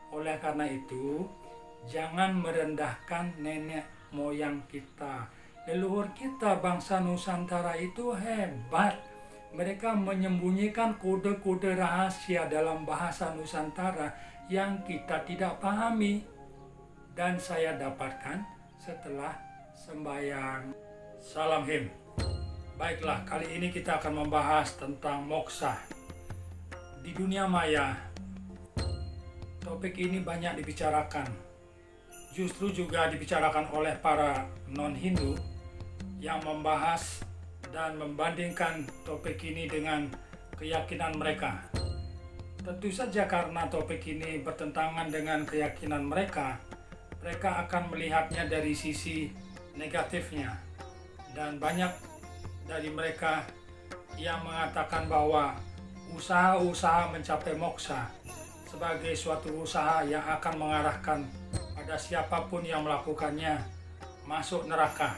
Oleh karena itu, jangan merendahkan nenek moyang kita. Leluhur kita bangsa Nusantara itu hebat. Mereka menyembunyikan kode-kode rahasia dalam bahasa Nusantara yang kita tidak pahami. Dan saya dapatkan setelah sembahyang. Salam him. Baiklah, kali ini kita akan membahas tentang moksa. Di dunia maya, topik ini banyak dibicarakan. Justru juga dibicarakan oleh para non-Hindu yang membahas dan membandingkan topik ini dengan keyakinan mereka. Tentu saja karena topik ini bertentangan dengan keyakinan mereka, mereka akan melihatnya dari sisi negatifnya. Dan banyak dari mereka yang mengatakan bahwa usaha-usaha mencapai moksa sebagai suatu usaha yang akan mengarahkan pada siapapun yang melakukannya masuk neraka.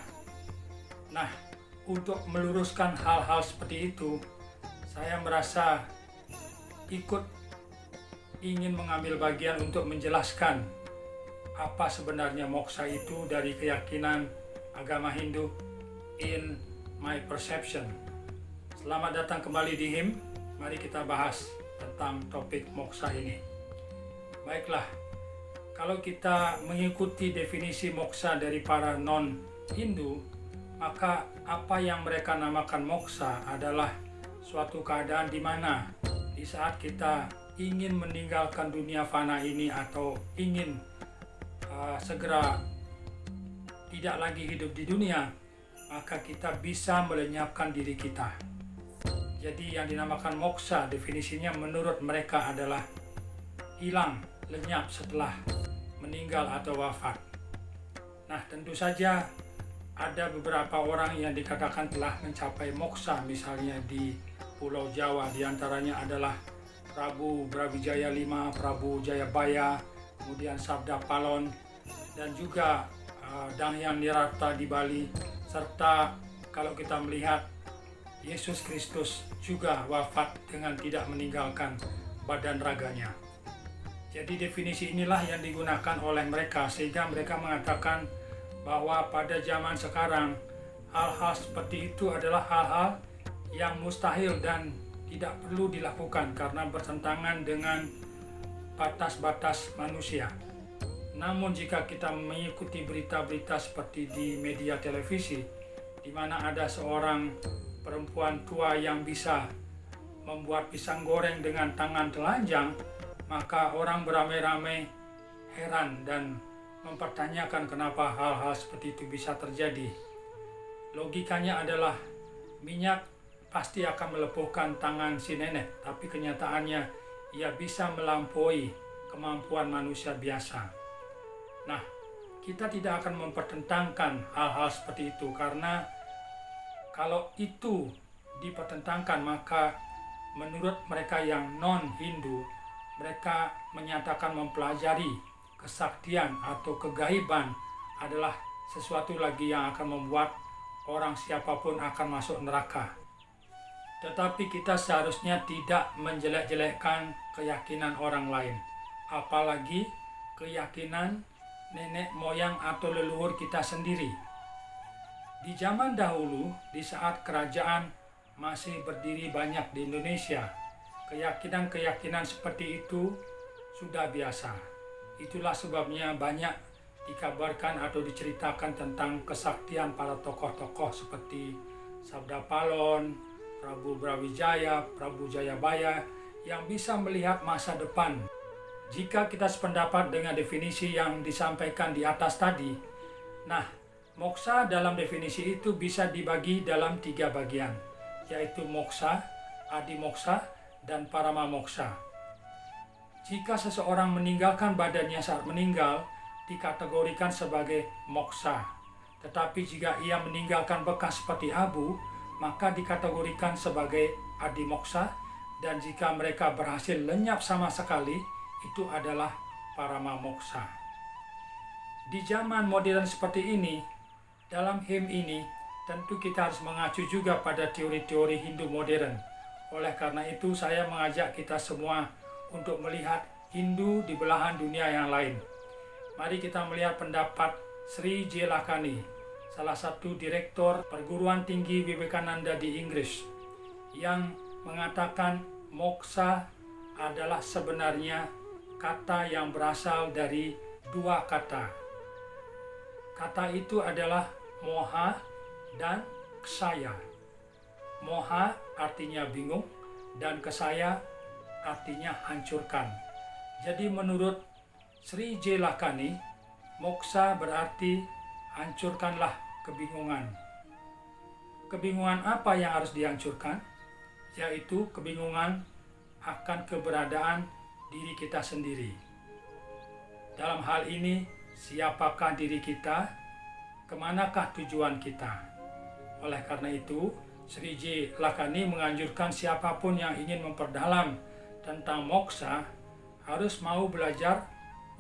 Nah, untuk meluruskan hal-hal seperti itu, saya merasa ikut ingin mengambil bagian untuk menjelaskan apa sebenarnya moksa itu dari keyakinan agama Hindu in my perception. Selamat datang kembali di HIM. Mari kita bahas tentang topik moksa ini. Baiklah, kalau kita mengikuti definisi moksa dari para non-Hindu, maka apa yang mereka namakan moksa adalah suatu keadaan di mana di saat kita ingin meninggalkan dunia fana ini atau ingin segera tidak lagi hidup di dunia, maka kita bisa melenyapkan diri kita. Jadi yang dinamakan moksa definisinya menurut mereka adalah hilang, lenyap setelah meninggal atau wafat. Nah, tentu saja ada beberapa orang yang dikatakan telah mencapai moksa, misalnya di Pulau Jawa, diantaranya adalah Prabu Brawijaya V, Prabu Jayabaya, kemudian Sabda Palon, dan juga Danghyang Nirata di Bali, serta kalau kita melihat Yesus Kristus juga wafat dengan tidak meninggalkan badan raganya. Jadi definisi inilah yang digunakan oleh mereka, sehingga mereka mengatakan bahwa pada zaman sekarang hal-hal seperti itu adalah hal-hal yang mustahil dan tidak perlu dilakukan karena bertentangan dengan batas-batas manusia. Namun jika kita mengikuti berita-berita seperti di media televisi, di mana ada seorang perempuan tua yang bisa membuat pisang goreng dengan tangan telanjang, maka orang beramai-ramai heran dan mempertanyakan kenapa hal-hal seperti itu bisa terjadi. Logikanya adalah minyak pasti akan melepuhkan tangan si nenek, tapi kenyataannya ia bisa melampaui kemampuan manusia biasa. Nah, kita tidak akan mempertentangkan hal-hal seperti itu karena kalau itu dipertentangkan, maka menurut mereka yang non-Hindu, mereka menyatakan mempelajari kesaktian atau kegaiban adalah sesuatu lagi yang akan membuat orang siapapun akan masuk neraka. Tetapi kita seharusnya tidak menjelek-jelekkan keyakinan orang lain, apalagi keyakinan nenek moyang atau leluhur kita sendiri. Di zaman dahulu, di saat kerajaan masih berdiri banyak di Indonesia, keyakinan-keyakinan seperti itu sudah biasa. Itulah sebabnya banyak dikabarkan atau diceritakan tentang kesaktian para tokoh-tokoh seperti Sabda Palon, Prabu Brawijaya, Prabu Jayabaya yang bisa melihat masa depan. Jika kita sependapat dengan definisi yang disampaikan di atas tadi, nah, moksa dalam definisi itu bisa dibagi dalam 3 bagian, yaitu moksa, adimoksa, dan paramamoksa. Jika seseorang meninggalkan badannya saat meninggal, dikategorikan sebagai moksa. Tetapi jika ia meninggalkan bekas seperti abu, maka dikategorikan sebagai adimoksa, dan jika mereka berhasil lenyap sama sekali, itu adalah paramamoksa. Di zaman modern seperti ini, dalam HIM ini, tentu kita harus mengacu juga pada teori-teori Hindu modern. Oleh karena itu, saya mengajak kita semua untuk melihat Hindu di belahan dunia yang lain. Mari kita melihat pendapat Sri J. Lakani, salah satu direktur perguruan tinggi Vivekananda di Inggris, yang mengatakan moksa adalah sebenarnya kata yang berasal dari dua kata. Kata itu adalah moha dan ksaya. Moha artinya bingung dan ksaya artinya hancurkan. Jadi menurut Sri J. Lakani, moksa berarti hancurkanlah kebingungan. Kebingungan apa yang harus dihancurkan? Yaitu kebingungan akan keberadaan diri kita sendiri. Dalam hal ini, siapakah diri kita? Kemanakah tujuan kita? Oleh karena itu, Sri J. Lakani menganjurkan siapapun yang ingin memperdalam tentang moksa harus mau belajar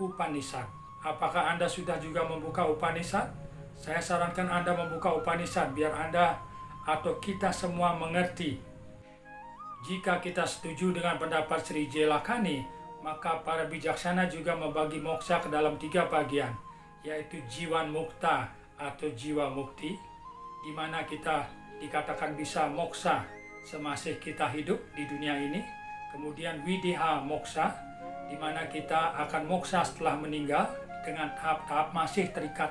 Upanishad. Apakah Anda sudah juga membuka Upanishad? Saya sarankan Anda membuka Upanishad biar Anda atau kita semua mengerti. Jika kita setuju dengan pendapat Sri J. Lakani, maka para bijaksana juga membagi moksa ke dalam 3 bagian, yaitu jiwan mukta atau jiwa mukti, di mana kita dikatakan bisa moksa semasih kita hidup di dunia ini. Kemudian wideha moksa, di mana kita akan moksa setelah meninggal dengan tahap-tahap masih terikat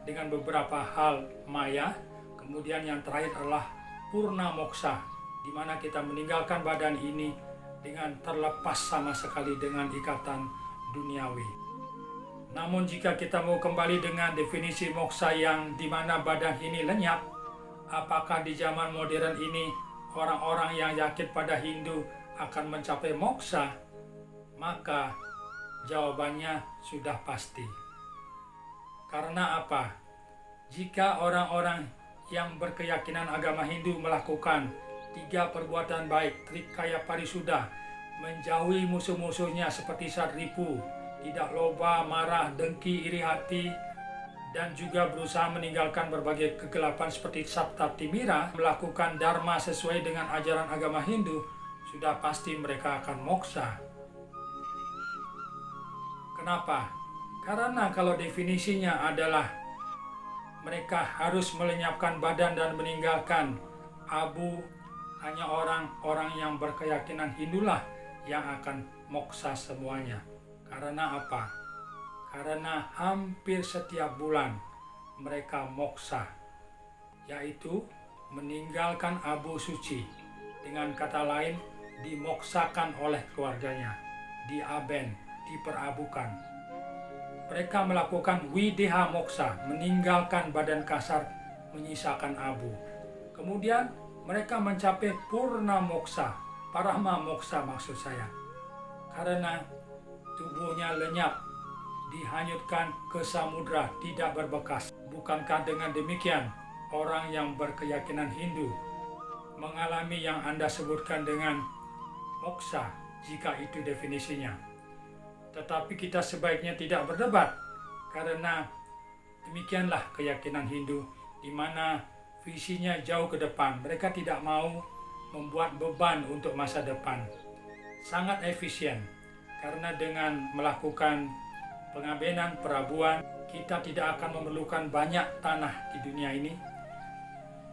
dengan beberapa hal maya. Kemudian yang terakhir adalah purna moksa, di mana kita meninggalkan badan ini dengan terlepas sama sekali dengan ikatan duniawi. Namun jika kita mau kembali dengan definisi moksa yang di mana badan ini lenyap, apakah di zaman modern ini orang-orang yang yakin pada Hindu akan mencapai moksa? Maka jawabannya sudah pasti. Karena apa? Jika orang-orang yang berkeyakinan agama Hindu melakukan 3 perbuatan baik, Trikaya Parisuddha, menjauhi musuh-musuhnya seperti Satripu, tidak loba, marah, dengki, iri hati, dan juga berusaha meninggalkan berbagai kegelapan seperti Sapta Timira, melakukan dharma sesuai dengan ajaran agama Hindu, sudah pasti mereka akan moksa. Kenapa? Karena kalau definisinya adalah mereka harus melenyapkan badan dan meninggalkan abu, hanya orang-orang yang berkeyakinan Hindulah yang akan moksa semuanya. Karena apa? Karena hampir setiap bulan mereka moksa, yaitu meninggalkan abu suci. Dengan kata lain, dimoksakan oleh keluarganya, diaben, diperabukan. Mereka melakukan wideha moksa, meninggalkan badan kasar, menyisakan abu. Kemudian mereka mencapai purna moksa, parama moksa maksud saya. Karena tubuhnya lenyap, dihanyutkan ke samudra, tidak berbekas. Bukankah dengan demikian orang yang berkeyakinan Hindu mengalami yang Anda sebutkan dengan moksa, jika itu definisinya? Tetapi kita sebaiknya tidak berdebat, karena demikianlah keyakinan Hindu, di mana visinya jauh ke depan. Mereka tidak mau membuat beban untuk masa depan. Sangat efisien, karena dengan melakukan pengabenan, perabuan, kita tidak akan memerlukan banyak tanah di dunia ini.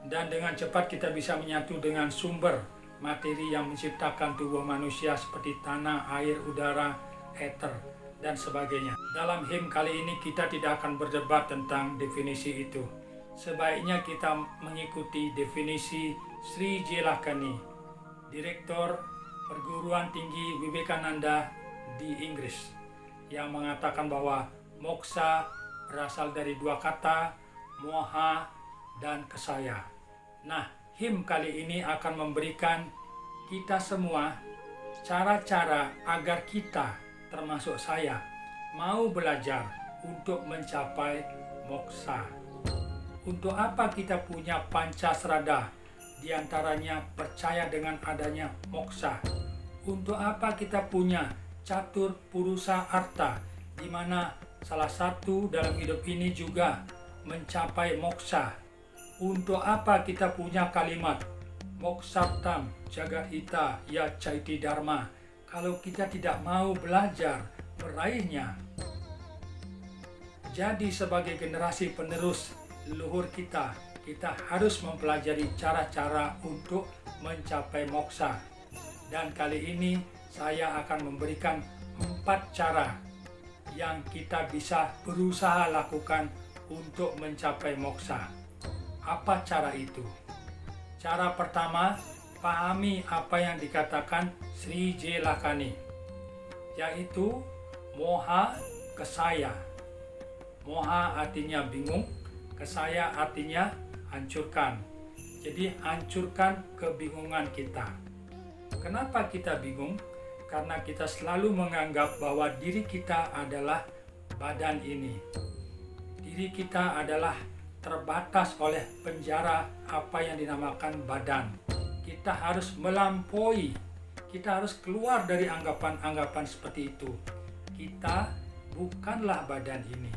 Dan dengan cepat kita bisa menyatu dengan sumber materi yang menciptakan tubuh manusia seperti tanah, air, udara, ether, dan sebagainya. Dalam him kali ini kita tidak akan berdebat tentang definisi itu. Sebaiknya kita mengikuti definisi Sri J. Lakani, Direktur Perguruan Tinggi Vivekananda di Inggris, yang mengatakan bahwa moksa berasal dari 2 kata, moha dan ksaya. Nah, him kali ini akan memberikan kita semua cara-cara agar kita, termasuk saya, mau belajar untuk mencapai moksa. Untuk apa kita punya Pancasrada? Di antaranya percaya dengan adanya moksa. Untuk apa kita punya Catur Purusa Arta, di mana salah satu dalam hidup ini juga mencapai moksa. Untuk apa kita punya kalimat Moksartam Jagat Hita Ya Caiti Dharma kalau kita tidak mau belajar meraihnya? Jadi sebagai generasi penerus leluhur kita harus mempelajari cara-cara untuk mencapai moksa. Dan kali ini saya akan memberikan 4 cara yang kita bisa berusaha lakukan untuk mencapai moksa. Apa cara itu? Cara pertama, pahami apa yang dikatakan Sri J. Lakani, yaitu moha kesaya. Moha artinya bingung, kesaya artinya hancurkan. Jadi hancurkan kebingungan kita. Kenapa kita bingung? Karena kita selalu menganggap bahwa diri kita adalah badan ini. Diri kita adalah terbatas oleh penjara apa yang dinamakan badan. Kita harus melampaui, kita harus keluar dari anggapan-anggapan seperti itu. Kita bukanlah badan ini.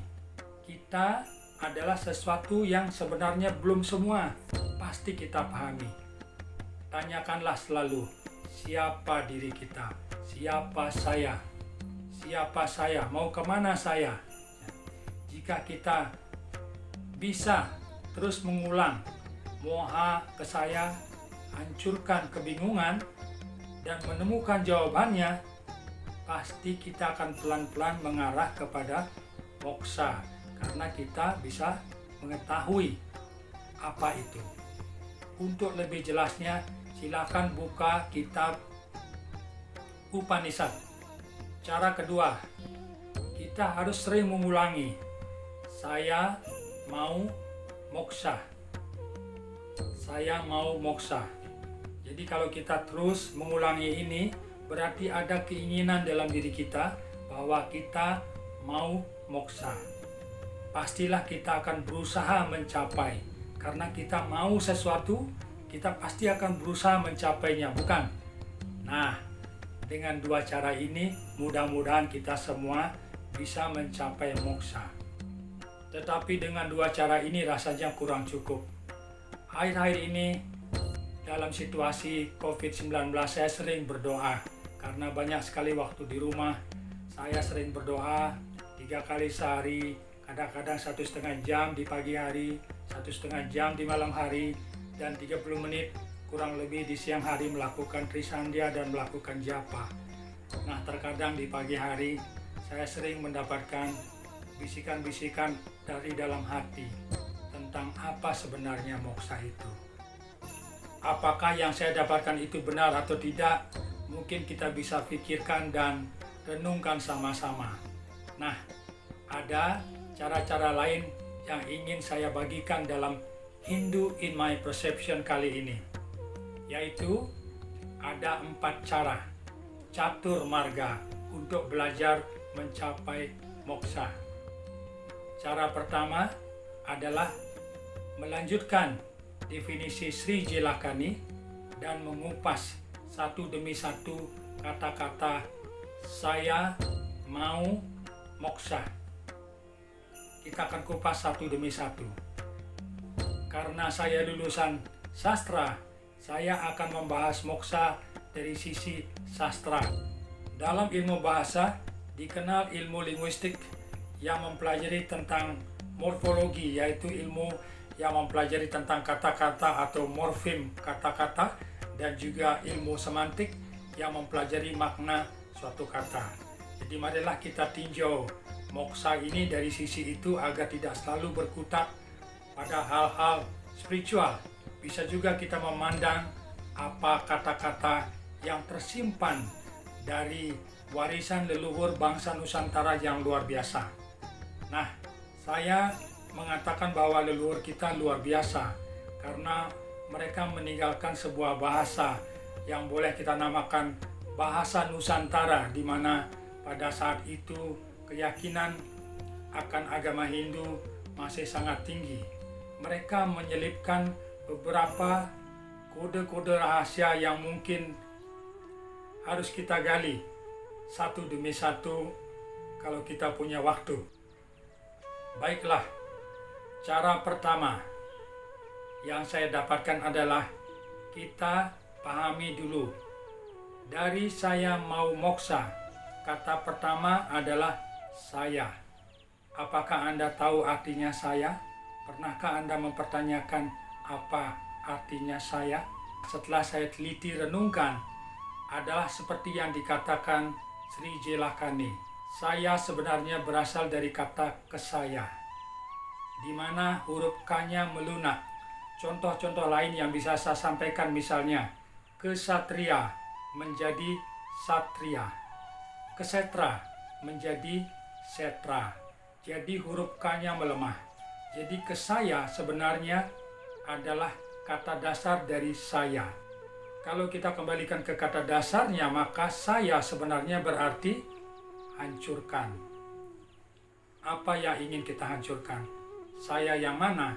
Kita adalah sesuatu yang sebenarnya belum semua pasti kita pahami. Tanyakanlah selalu, siapa diri kita? Siapa saya? Siapa saya? Mau kemana saya? Jika kita bisa terus mengulang moha kesaya, hancurkan kebingungan, dan menemukan jawabannya, pasti kita akan pelan-pelan mengarah kepada moksa, karena kita bisa mengetahui apa itu. Untuk lebih jelasnya, silakan buka kitab Upanishad. Cara kedua, kita harus sering mengulangi, saya mau moksa. Saya mau moksa. Jadi kalau kita terus mengulangi ini, berarti ada keinginan dalam diri kita bahwa kita mau moksa. Pastilah kita akan berusaha mencapai. Karena kita mau sesuatu, kita pasti akan berusaha mencapainya, bukan? Nah, dengan 2 cara ini, mudah-mudahan kita semua bisa mencapai moksa. Tetapi dengan 2 cara ini rasanya kurang cukup. Akhir-akhir ini dalam situasi COVID-19 saya sering berdoa. Karena banyak sekali waktu di rumah, saya sering berdoa 3 kali sehari, kadang-kadang 1,5 jam di pagi hari, 1,5 jam di malam hari, dan 30 menit kurang lebih di siang hari melakukan Trisandhya dan melakukan japa. Nah, terkadang di pagi hari saya sering mendapatkan bisikan-bisikan dari dalam hati tentang apa sebenarnya moksa itu. Apakah yang saya dapatkan itu benar atau tidak? Mungkin kita bisa pikirkan dan renungkan sama-sama. Nah, ada cara-cara lain yang ingin saya bagikan dalam Hindu in my perception kali ini, yaitu ada 4 cara catur marga untuk belajar mencapai moksa. Cara pertama adalah melanjutkan definisi Sri J. Lakani dan mengupas satu demi satu kata-kata saya mau moksa. Kita akan kupas satu demi satu. Karena saya lulusan sastra, saya akan membahas moksa dari sisi sastra. Dalam ilmu bahasa dikenal ilmu linguistik yang mempelajari tentang morfologi, yaitu ilmu yang mempelajari tentang kata-kata atau morfem kata-kata, dan juga ilmu semantik yang mempelajari makna suatu kata. Jadi marilah kita tinjau moksa ini dari sisi itu agar tidak selalu berkutat pada hal-hal spiritual. Bisa juga kita memandang apa kata-kata yang tersimpan dari warisan leluhur bangsa Nusantara yang luar biasa. Nah, saya mengatakan bahwa leluhur kita luar biasa karena mereka meninggalkan sebuah bahasa yang boleh kita namakan bahasa Nusantara, di mana pada saat itu keyakinan akan agama Hindu masih sangat tinggi. Mereka menyelipkan beberapa kode-kode rahasia yang mungkin harus kita gali satu demi satu kalau kita punya waktu. Baiklah, cara pertama yang saya dapatkan adalah kita pahami dulu. Dari saya mau moksa, kata pertama adalah saya. Apakah Anda tahu artinya saya? Pernahkah Anda mempertanyakan apa artinya saya? Setelah saya teliti renungkan, adalah seperti yang dikatakan Sri Jelakani. Saya sebenarnya berasal dari kata kesaya, di mana huruf K-nya melunak. Contoh-contoh lain yang bisa saya sampaikan misalnya, kesatria menjadi satria, kesetra menjadi setra. Jadi huruf K-nya melemah. Jadi kesaya sebenarnya adalah kata dasar dari saya. Kalau kita kembalikan ke kata dasarnya, maka saya sebenarnya berarti hancurkan. Apa yang ingin kita hancurkan? Saya yang mana?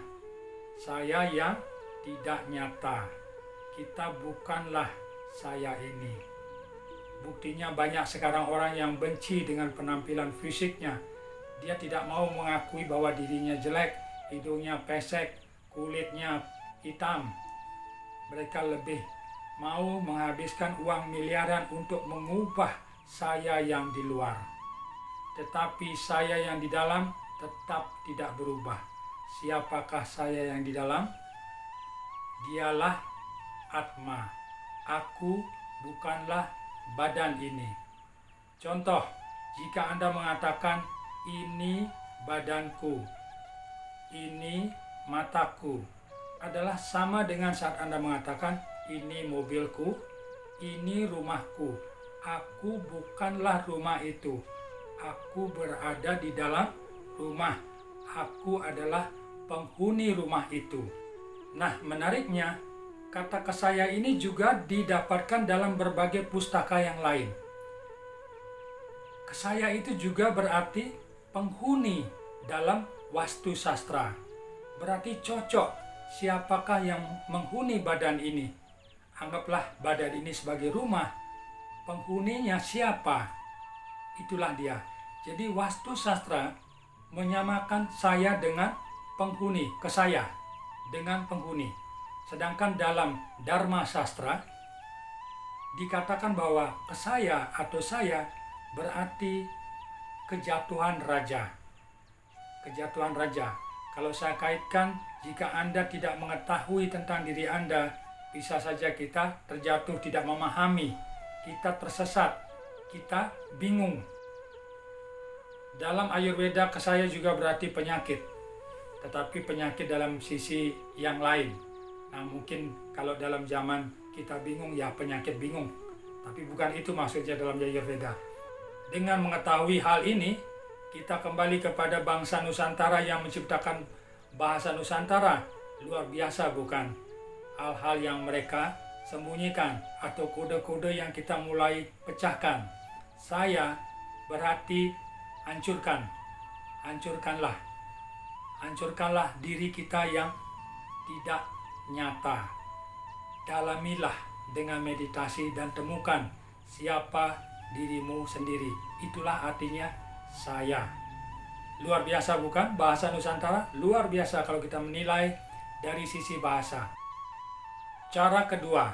Saya yang tidak nyata. Kita bukanlah saya ini. Buktinya banyak sekarang orang yang benci dengan penampilan fisiknya. Dia tidak mau mengakui bahwa dirinya jelek, hidungnya pesek, kulitnya hitam. Mereka lebih mau menghabiskan uang miliaran untuk mengubah saya yang di luar. Tetapi saya yang di dalam tetap tidak berubah. Siapakah saya yang di dalam? Dialah Atma. Aku bukanlah badan ini. Contoh, jika Anda mengatakan ini badanku, ini mataku, adalah sama dengan saat Anda mengatakan ini mobilku, ini rumahku. Aku bukanlah rumah itu. Aku berada di dalam rumah. Aku adalah penghuni rumah itu. Nah, menariknya, kata kesaya ini juga didapatkan dalam berbagai pustaka yang lain. Kesaya itu juga berarti penghuni dalam wastu sastra. Berarti cocok siapakah yang menghuni badan ini. Anggaplah badan ini sebagai rumah. Penghuninya siapa? Itulah dia. Jadi wastu sastra menyamakan saya dengan penghuni, kesaya dengan penghuni. Sedangkan dalam Dharma sastra dikatakan bahwa kesaya atau saya berarti kejatuhan raja. Kejatuhan raja. Kalau saya kaitkan, jika Anda tidak mengetahui tentang diri Anda, bisa saja kita terjatuh, tidak memahami, kita tersesat, kita bingung. Dalam Ayurveda, kesaya juga berarti penyakit, tetapi penyakit dalam sisi yang lain. Nah, mungkin kalau dalam zaman kita bingung, ya penyakit bingung. Tapi bukan itu maksudnya dalam Ayurveda. Dengan mengetahui hal ini, kita kembali kepada bangsa Nusantara yang menciptakan bahasa Nusantara. Luar biasa bukan? Hal-hal yang mereka sembunyikan atau kode-kode yang kita mulai pecahkan. Saya berarti hancurkan. Hancurkanlah. Hancurkanlah diri kita yang tidak nyata. Dalamilah dengan meditasi dan temukan siapa dirimu sendiri. Itulah artinya saya. Luar biasa bukan? Bahasa Nusantara luar biasa kalau kita menilai dari sisi bahasa. Cara kedua,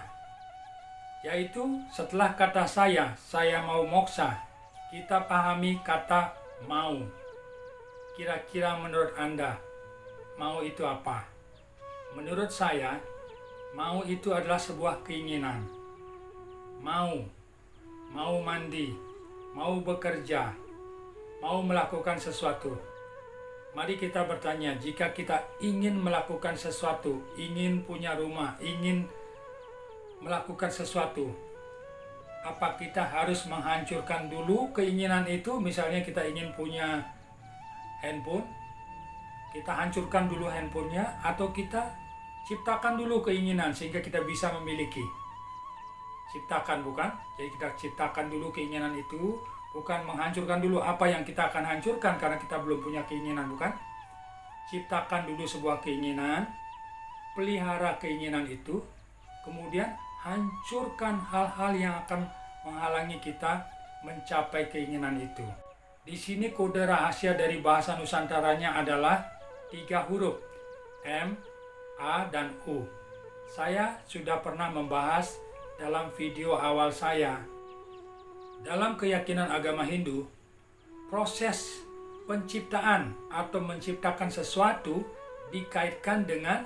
yaitu setelah kata saya mau moksa, kita pahami kata mau. Kira-kira menurut Anda, mau itu apa? Menurut saya, mau itu adalah sebuah keinginan. Mau mandi, mau bekerja, mau melakukan sesuatu. Mari kita bertanya, jika kita ingin melakukan sesuatu, ingin punya rumah, ingin melakukan sesuatu, apa kita harus menghancurkan dulu keinginan itu? Misalnya kita ingin punya handphone, kita hancurkan dulu handphonenya, atau kita ciptakan dulu keinginan sehingga kita bisa memiliki. Ciptakan bukan? Jadi kita ciptakan dulu keinginan itu, bukan menghancurkan dulu apa yang kita akan hancurkan karena kita belum punya keinginan, bukan? Ciptakan dulu sebuah keinginan, pelihara keinginan itu, kemudian hancurkan hal-hal yang akan menghalangi kita mencapai keinginan itu. Di sini kode rahasia dari bahasa Nusantaranya adalah 3 huruf, M, A dan U. Saya sudah pernah membahas dalam video awal saya. Dalam keyakinan agama Hindu, proses penciptaan atau menciptakan sesuatu dikaitkan dengan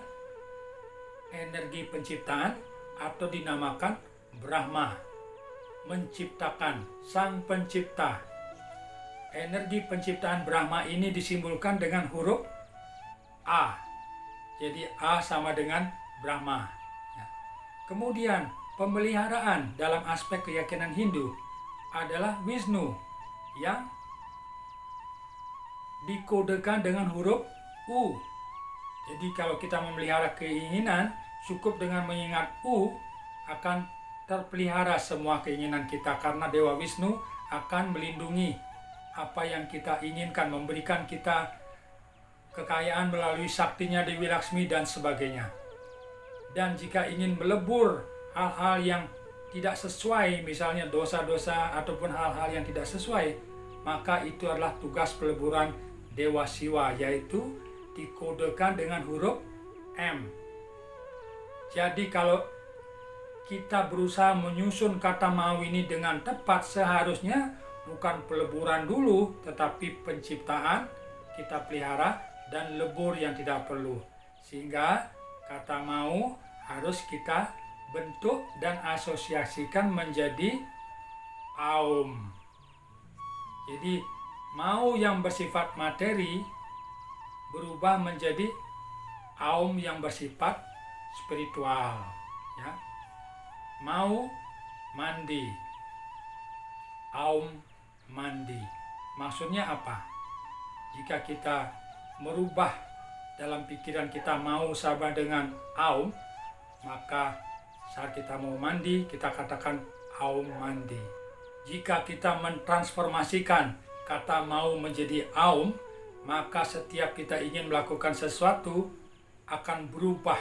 energi penciptaan atau dinamakan Brahma. Menciptakan, sang pencipta. Energi penciptaan Brahma ini disimbolkan dengan huruf A. Jadi A sama dengan Brahma. Ya. Kemudian pemeliharaan dalam aspek keyakinan Hindu adalah Wisnu yang dikodekan dengan huruf U. Jadi kalau kita memelihara keinginan, cukup dengan mengingat U akan terpelihara semua keinginan kita, karena Dewa Wisnu akan melindungi apa yang kita inginkan, memberikan kita kekayaan melalui saktinya Dewi Laksmi dan sebagainya. Dan jika ingin melebur hal-hal yang tidak sesuai, misalnya dosa-dosa ataupun hal-hal yang tidak sesuai, maka itu adalah tugas peleburan Dewa Siwa, yaitu dikodekan dengan huruf M. Jadi kalau kita berusaha menyusun kata mau ini dengan tepat, seharusnya bukan peleburan dulu, tetapi penciptaan kita pelihara dan lebur yang tidak perlu. Sehingga kata mau harus kita bentuk dan asosiasikan menjadi Aum. Jadi mau yang bersifat materi berubah menjadi Aum yang bersifat spiritual. Ya. Mau mandi, Aum mandi. Maksudnya apa? Jika kita merubah dalam pikiran kita mau sama dengan Aum, maka saat kita mau mandi, kita katakan Aum mandi. Jika kita mentransformasikan kata mau menjadi Aum, maka setiap kita ingin melakukan sesuatu akan berubah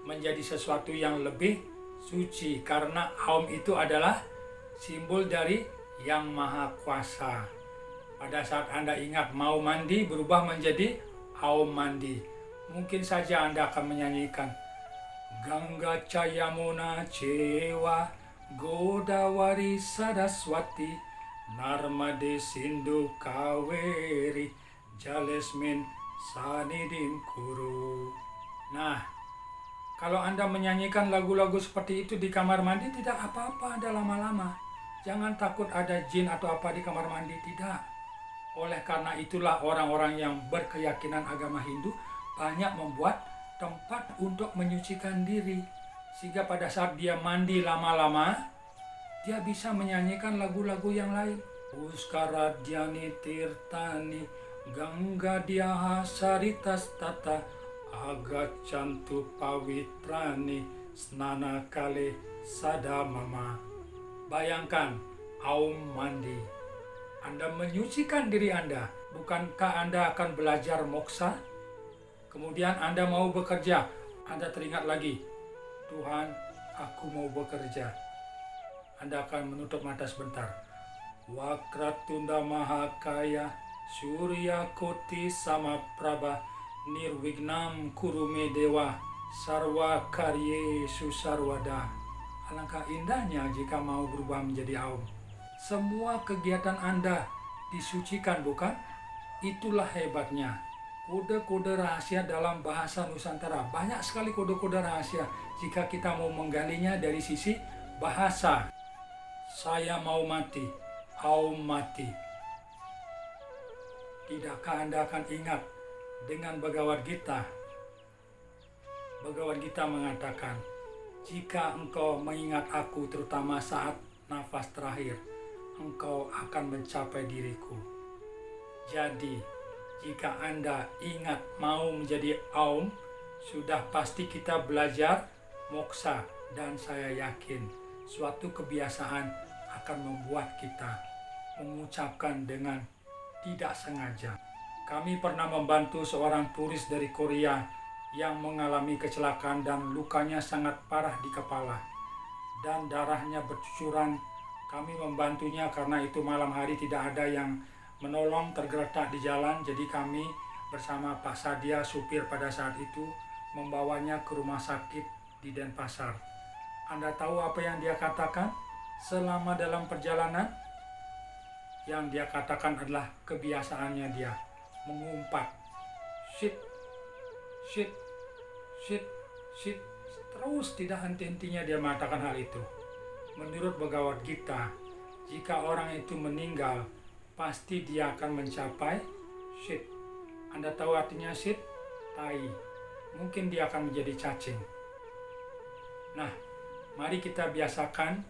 menjadi sesuatu yang lebih suci, karena Aum itu adalah simbol dari Yang Maha Kuasa. Pada saat Anda ingat mau mandi, berubah menjadi Aum mandi. Mungkin saja Anda akan menyanyikan Gangga Cayamuna Cewa Godawari Saraswati Narmade Sindhu Kaweri Jalesmin Sanidim Kuru. Nah, kalau Anda menyanyikan lagu-lagu seperti itu di kamar mandi, tidak apa-apa Anda lama-lama. Jangan takut ada jin atau apa di kamar mandi, tidak. Oleh karena itulah orang-orang yang berkeyakinan agama Hindu banyak membuat tempat untuk menyucikan diri. Sehingga pada saat dia mandi lama-lama, dia bisa menyanyikan lagu-lagu yang lain. Uskaradhyani Tirtani Gangga Diaha Saritas Tata Agacantu Pawitrani Snana Kale Sadamama. Bayangkan Aum mandi. Anda menyucikan diri Anda. Bukankah Anda akan belajar moksa? Kemudian Anda mau bekerja. Anda teringat lagi, Tuhan, aku mau bekerja. Anda akan menutup mata sebentar. Wakratunda Mahakaya Surya Koti Samaprabha Nirwignam Kurume Dewa Sarwa Karye Susarwada. Alangkah indahnya jika mau berubah menjadi Aum. Semua kegiatan Anda disucikan, bukan? Itulah hebatnya. Kode-kode rahasia dalam bahasa Nusantara. Banyak sekali kode-kode rahasia jika kita mau menggalinya dari sisi bahasa. Saya mau mati, Aum mati. Tidakkah Anda akan ingat dengan Bhagavad Gita? Bhagavad Gita mengatakan, jika engkau mengingat aku terutama saat nafas terakhir, engkau akan mencapai diriku. Jadi, jika Anda ingat mau menjadi Aum, sudah pasti kita belajar moksa, dan saya yakin suatu kebiasaan akan membuat kita mengucapkan dengan tidak sengaja. Kami pernah membantu seorang turis dari Korea yang mengalami kecelakaan dan lukanya sangat parah di kepala dan darahnya bercucuran. Kami membantunya karena itu malam hari tidak ada yang menolong, tergeletak di jalan. Jadi kami bersama Pak Sadia, supir pada saat itu, membawanya ke rumah sakit di Denpasar. Anda tahu apa yang dia katakan selama dalam perjalanan? Yang dia katakan adalah kebiasaannya dia mengumpat. Shit, shit, shit, shit. Terus tidak henti-hentinya dia mengatakan hal itu. Menurut Bhagavad Gita, jika orang itu meninggal, pasti dia akan mencapai shit. Anda tahu artinya shit? Tai. Mungkin dia akan menjadi cacing. Nah, mari kita biasakan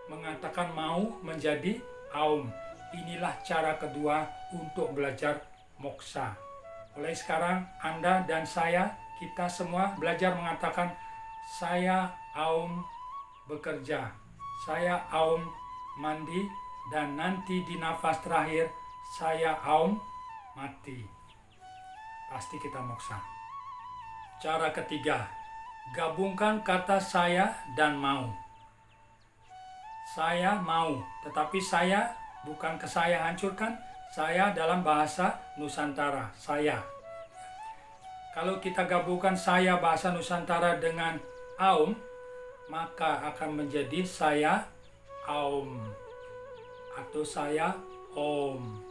mengatakan mau menjadi aum. Inilah cara kedua untuk belajar moksa. Mulai sekarang Anda dan saya, kita semua belajar mengatakan saya aum bekerja, saya aum mandi, dan nanti di nafas terakhir saya aum mati. Pasti kita moksa. Cara ketiga, gabungkan kata saya dan mau. Saya mau, tetapi saya bukan ke saya hancurkan, saya dalam bahasa Nusantara, saya. Kalau kita gabungkan saya bahasa Nusantara dengan aum, maka akan menjadi saya aum atau saya om.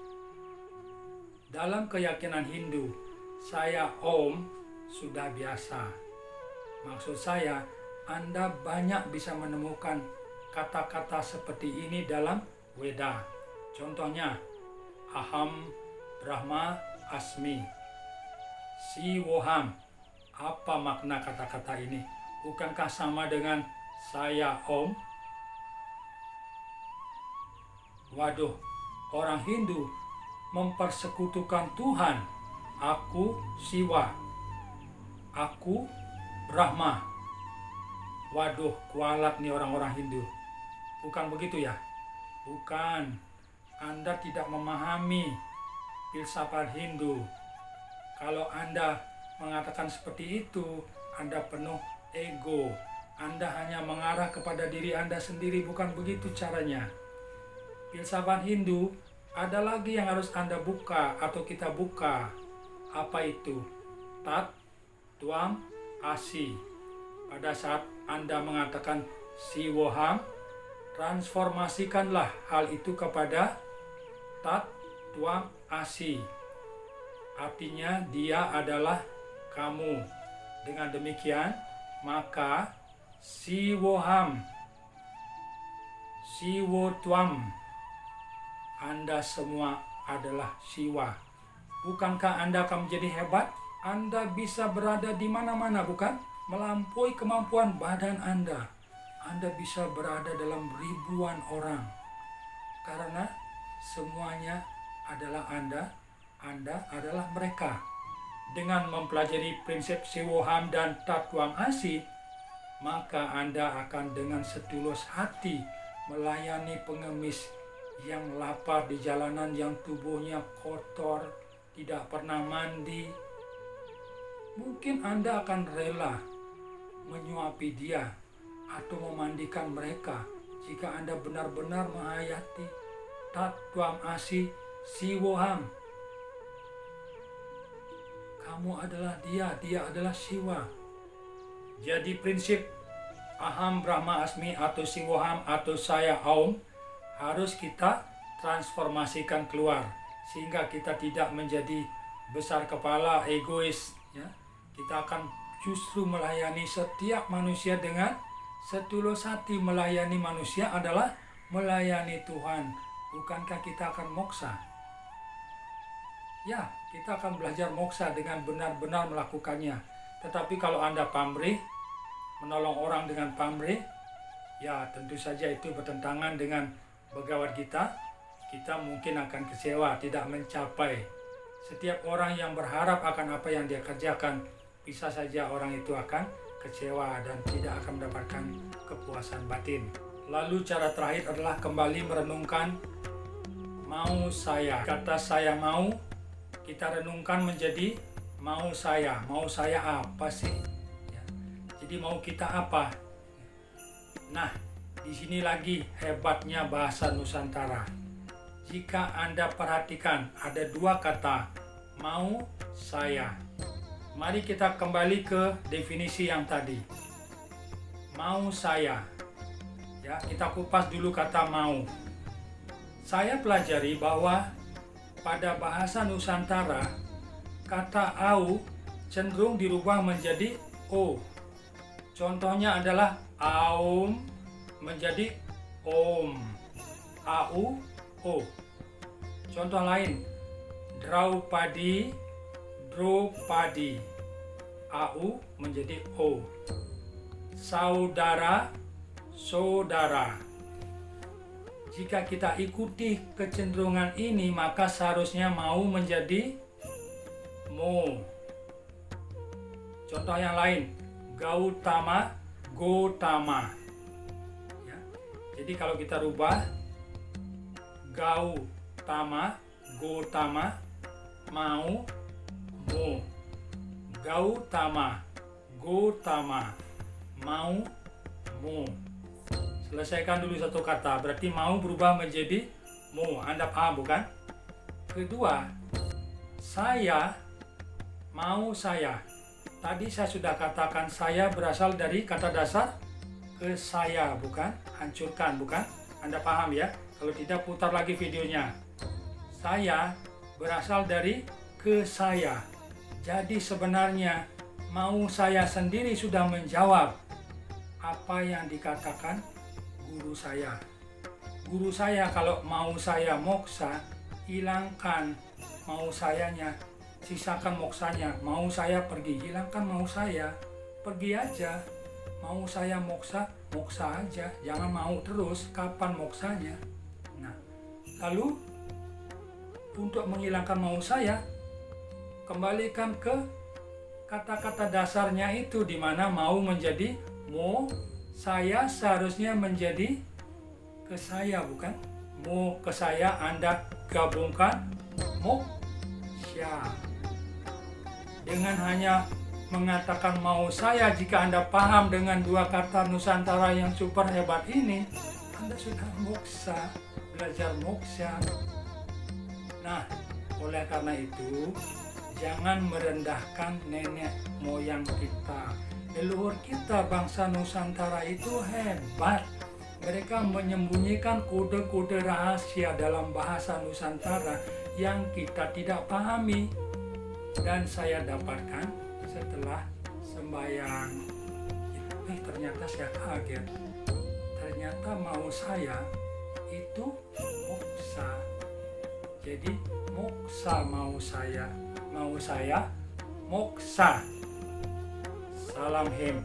Dalam keyakinan Hindu, saya om sudah biasa. Maksud saya, Anda banyak bisa menemukan kata-kata seperti ini dalam Weda. Contohnya, aham Brahma asmi. Siwoham. Apa makna kata-kata ini? Bukankah sama dengan saya om? Waduh, orang Hindu mempersekutukan Tuhan. Aku Siwa. Aku Brahma. Waduh, kualat nih orang-orang Hindu. Bukan begitu ya? Bukan. Anda tidak memahami filsafat Hindu. Kalau Anda mengatakan seperti itu, Anda penuh ego. Anda hanya mengarah kepada diri Anda sendiri, bukan begitu caranya. Filsafat Hindu ada lagi yang harus Anda buka atau kita buka. Apa itu? Tat, Tuam, Asi. Pada saat Anda mengatakan Siwoham, transformasikanlah hal itu kepada Tat, Tuam, Asi. Artinya dia adalah kamu. Dengan demikian, maka Siwoham, Siwo Tuam, Anda semua adalah Siwa. Bukankah Anda akan menjadi hebat? Anda bisa berada di mana-mana, bukan? Melampaui kemampuan badan Anda. Anda bisa berada dalam ribuan orang. Karena semuanya adalah Anda adalah mereka. Dengan mempelajari prinsip Siwoham dan Tatuam Asi, maka Anda akan dengan setulus hati melayani pengemis yang lapar di jalanan, yang tubuhnya kotor, tidak pernah mandi. Mungkin Anda akan rela menyuapi dia atau memandikan mereka jika Anda benar-benar menghayati Tatuam Asi Siwoham. Kamu adalah dia adalah Siwa. Jadi prinsip Aham Brahma Asmi atau Siwoham atau saya Aum harus kita transformasikan keluar sehingga kita tidak menjadi besar kepala, egois, ya. Kita akan justru melayani setiap manusia dengan setulus hati. Melayani manusia adalah melayani Tuhan. Bukankah kita akan moksa? Ya, kita akan belajar moksa dengan benar-benar melakukannya. Tetapi kalau Anda pamrih, menolong orang dengan pamrih, ya tentu saja itu bertentangan dengan Bhagavad Gita. Kita mungkin akan kecewa, tidak mencapai. Setiap orang yang berharap akan apa yang dia kerjakan, bisa saja orang itu akan kecewa dan tidak akan mendapatkan kepuasan batin. Lalu cara terakhir adalah kembali merenungkan mau saya. Kata saya mau, kita renungkan menjadi mau saya. Mau saya apa sih? Ya. Jadi mau kita apa? Nah, di sini lagi hebatnya bahasa Nusantara. Jika Anda perhatikan ada dua kata, mau saya. Mari kita kembali ke definisi yang tadi. Mau saya. Ya, kita kupas dulu kata mau. Saya pelajari bahwa pada bahasa Nusantara, kata au cenderung dirubah menjadi o. Contohnya adalah aum menjadi om. Au, o. Contoh lain, Draupadi, Dropadi. Au menjadi o. Saudara, saudara. Jika kita ikuti kecenderungan ini, maka seharusnya mau menjadi mo. Contoh yang lain, Gautama, Gotama. Ya. Jadi kalau kita rubah, Gautama, Gotama, mau, mo. Gautama, Gotama, mau, mo. Selesaikan dulu satu kata, berarti mau berubah menjadi mo. Anda paham bukan? Kedua, saya, mau saya. Tadi saya sudah katakan saya berasal dari kata dasar ke saya, bukan? Hancurkan, bukan? Anda paham ya? Kalau tidak, putar lagi videonya. Saya berasal dari ke saya. Jadi sebenarnya mau saya sendiri sudah menjawab apa yang dikatakan guru saya. Guru saya kalau mau saya moksa, hilangkan mau sayanya, sisakan moksanya. Mau saya pergi, hilangkan mau saya, pergi aja. Mau saya moksa, moksa aja, jangan mau terus. Kapan moksanya? Nah, lalu untuk menghilangkan mau saya, kembalikan ke kata-kata dasarnya itu, di mana mau menjadi mo, saya seharusnya menjadi ke saya, bukan? Mo ke saya, Anda gabungkan moksha. Dengan hanya mengatakan mau saya, jika Anda paham dengan dua kata Nusantara yang super hebat ini, Anda sudah moksa, belajar moksha. Nah, oleh karena itu, jangan merendahkan nenek moyang kita. Leluhur kita, bangsa Nusantara itu hebat. Mereka menyembunyikan kode-kode rahasia dalam bahasa Nusantara yang kita tidak pahami. Dan saya dapatkan setelah sembahyang, ternyata saya kaget. Ternyata mau saya itu moksa. Jadi moksa mau saya moksa. Salam hem.